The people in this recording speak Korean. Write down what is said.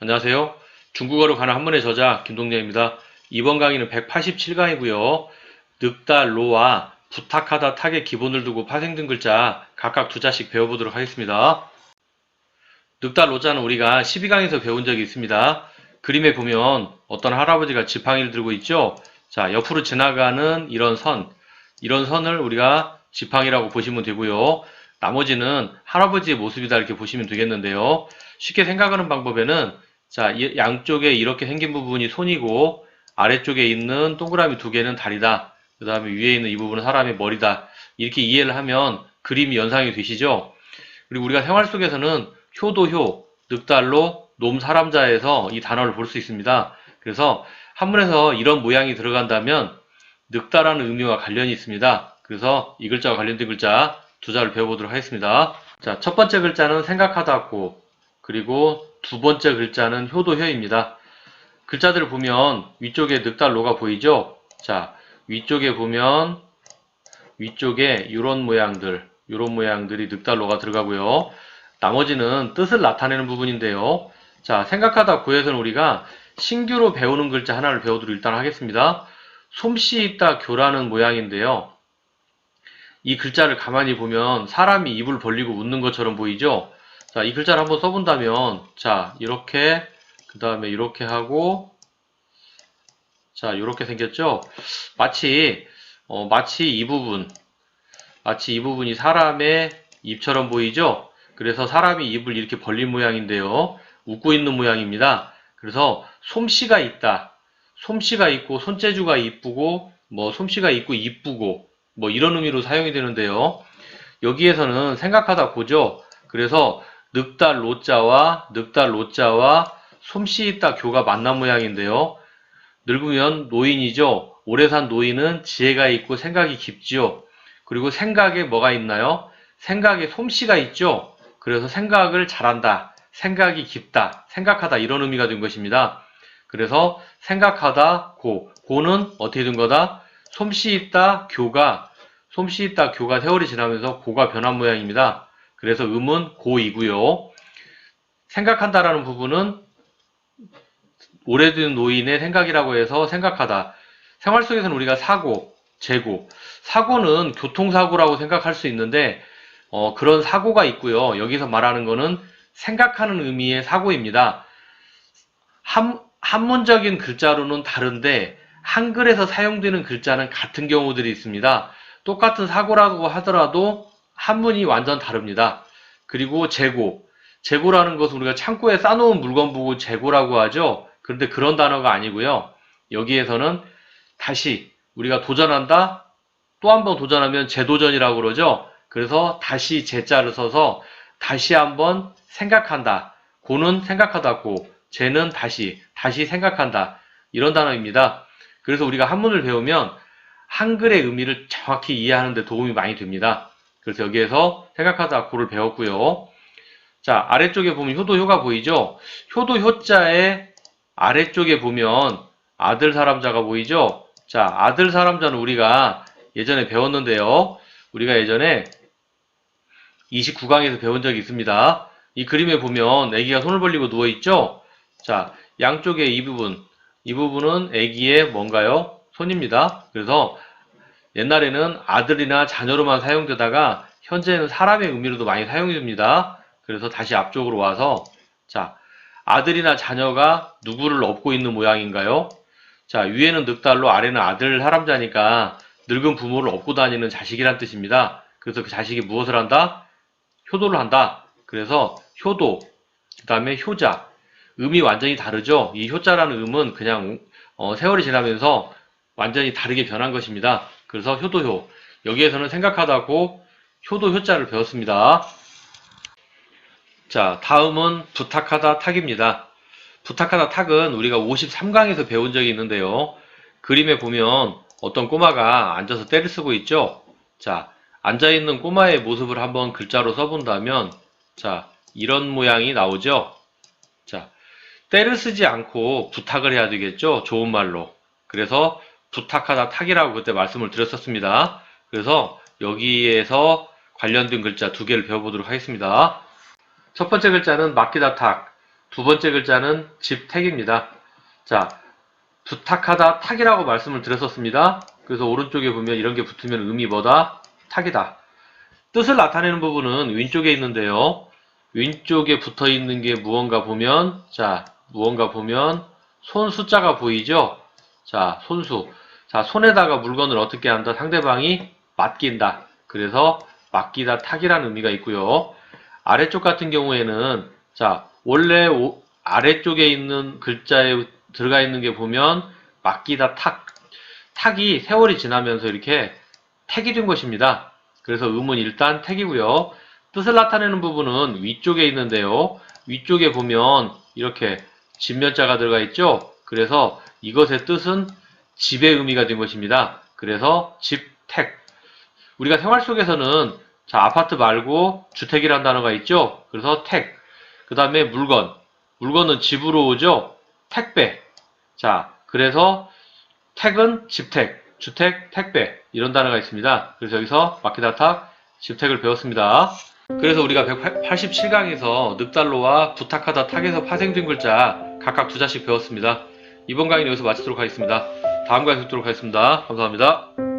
안녕하세요. 중국어로 가는 한문의 저자 김동렬입니다. 이번 강의는 187강이고요. 늑달, 로와 부탁하다, 탁의 기본을 두고 파생된 글자 각각 두 자씩 배워보도록 하겠습니다. 늑달, 로자는 우리가 12강에서 배운 적이 있습니다. 그림에 보면 어떤 할아버지가 지팡이를 들고 있죠. 자, 옆으로 지나가는 이런 선을 우리가 지팡이라고 보시면 되고요. 나머지는 할아버지의 모습이다 이렇게 보시면 되겠는데요. 쉽게 생각하는 방법에는 자, 양쪽에 이렇게 생긴 부분이 손이고 아래쪽에 있는 동그라미 두 개는 다리다. 그 다음에 위에 있는 이 부분은 사람의 머리다. 이렇게 이해를 하면 그림이 연상이 되시죠? 그리고 우리가 생활 속에서는 효도효, 늑달로, 놈 사람자에서 이 단어를 볼 수 있습니다. 그래서 한문에서 이런 모양이 들어간다면 늑다라는 의미와 관련이 있습니다. 그래서 이 글자와 관련된 글자 두 자를 배워보도록 하겠습니다. 자, 첫 번째 글자는 생각하다 고, 그리고 두 번째 글자는 효도효입니다. 글자들을 보면 위쪽에 늑달로가 보이죠? 자, 위쪽에 보면 위쪽에 이런 모양들이 늑달로가 들어가고요. 나머지는 뜻을 나타내는 부분인데요. 자, 생각하다 고에서는 우리가 신규로 배우는 글자 하나를 배우도록 일단 하겠습니다. 솜씨 있다 교라는 모양인데요. 이 글자를 가만히 보면 사람이 입을 벌리고 웃는 것처럼 보이죠? 자, 이 글자를 한번 써본다면, 자, 이렇게, 그 다음에 이렇게 하고, 자, 이렇게 생겼죠? 마치 이 부분이 사람의 입처럼 보이죠? 그래서 사람이 입을 이렇게 벌린 모양인데요. 웃고 있는 모양입니다. 그래서 솜씨가 있다. 솜씨가 있고 손재주가 이쁘고 솜씨가 있고 이쁘고 이런 의미로 사용이 되는데요. 여기에서는 생각하다 고죠. 그래서 늑달 로자와 솜씨 있다 교가 만난 모양인데요. 늙으면 노인이죠. 오래 산 노인은 지혜가 있고 생각이 깊지요. 그리고 생각에 뭐가 있나요? 생각에 솜씨가 있죠. 그래서 생각을 잘한다. 생각이 깊다. 생각하다 이런 의미가 된 것입니다. 그래서 생각하다 고는 어떻게 된 거다? 솜씨 있다 교가 세월이 지나면서 고가 변한 모양입니다. 그래서 음은 고이고요. 생각한다라는 부분은 오래된 노인의 생각이라고 해서 생각하다. 생활 속에서는 우리가 재고. 사고는 교통사고라고 생각할 수 있는데 그런 사고가 있고요. 여기서 말하는 거는 생각하는 의미의 사고입니다. 한문적인 글자로는 다른데 한글에서 사용되는 글자는 같은 경우들이 있습니다. 똑같은 사고라고 하더라도 한문이 완전 다릅니다. 그리고 재고라는 것은 우리가 창고에 싸놓은 물건 보고 재고라고 하죠. 그런데 그런 단어가 아니고요. 여기에서는 다시 우리가 도전한다, 또 한 번 도전하면 재도전이라고 그러죠. 그래서 다시 재자를 써서 다시 한번 생각한다. 고는 생각하다 재는 다시 생각한다. 이런 단어입니다. 그래서 우리가 한문을 배우면 한글의 의미를 정확히 이해하는 데 도움이 많이 됩니다. 그래서 여기에서 생각하다 고를 배웠고요. 자, 아래쪽에 보면 효도효가 보이죠? 효도효자의 아래쪽에 보면 아들 사람자가 보이죠? 자, 아들 사람자는 우리가 예전에 배웠는데요. 우리가 예전에 29강에서 배운 적이 있습니다. 이 그림에 보면 아기가 손을 벌리고 누워있죠? 자, 양쪽에 이 부분은 아기의 뭔가요? 손입니다. 그래서 옛날에는 아들이나 자녀로만 사용되다가 현재는 사람의 의미로도 많이 사용이 됩니다. 그래서 다시 앞쪽으로 와서 자, 아들이나 자녀가 누구를 업고 있는 모양인가요? 자, 위에는 늑달로 아래는 아들 사람자니까 늙은 부모를 업고 다니는 자식이란 뜻입니다. 그래서 그 자식이 무엇을 한다? 효도를 한다. 그래서 효도, 그 다음에 효자. 음이 완전히 다르죠? 이 효자라는 음은 그냥 세월이 지나면서 완전히 다르게 변한 것입니다. 그래서 효도효. 여기에서는 생각하다고 효도효자를 배웠습니다. 자, 다음은 부탁하다 탁입니다. 부탁하다 탁은 우리가 53강에서 배운 적이 있는데요. 그림에 보면 어떤 꼬마가 앉아서 때를 쓰고 있죠? 자, 앉아있는 꼬마의 모습을 한번 글자로 써본다면 자, 이런 모양이 나오죠? 자, 때를 쓰지 않고 부탁을 해야 되겠죠? 좋은 말로. 그래서 부탁하다 탁이라고 그때 말씀을 드렸었습니다. 그래서 여기에서 관련된 글자 두 개를 배워보도록 하겠습니다. 첫 번째 글자는 맡기다 탁. 두 번째 글자는 집택입니다. 자, 부탁하다 탁이라고 말씀을 드렸었습니다. 그래서 오른쪽에 보면 이런 게 붙으면 의미 뭐다? 탁이다. 뜻을 나타내는 부분은 왼쪽에 있는데요. 왼쪽에 붙어 있는 게 무언가 보면, 자, 무언가 보면 손 숫자가 보이죠? 자, 손수. 자, 손에다가 물건을 어떻게 한다? 상대방이 맡긴다. 그래서 맡기다 탁이라는 의미가 있고요. 아래쪽 같은 경우에는, 자, 원래 아래쪽에 있는 글자에 들어가 있는 게 보면 맡기다 탁. 탁이 세월이 지나면서 이렇게 택이 된 것입니다. 그래서 음은 일단 택이고요. 뜻을 나타내는 부분은 위쪽에 있는데요. 위쪽에 보면 이렇게 진면자가 들어가 있죠. 그래서 이것의 뜻은 집의 의미가 된 것입니다. 그래서 집택. 우리가 생활 속에서는 자, 아파트 말고 주택이라는 단어가 있죠. 그래서 택. 그 다음에 물건. 물건은 집으로 오죠. 택배. 자, 그래서 택은 집택, 주택, 택배 이런 단어가 있습니다. 그래서 여기서 맡기다 탁, 집택을 배웠습니다. 그래서 우리가 187강에서 늑달로와 부탁하다 탁에서 파생된 글자 각각 두 자씩 배웠습니다. 이번 강의는 여기서 마치도록 하겠습니다. 다음 강의 뵙도록 하겠습니다. 감사합니다.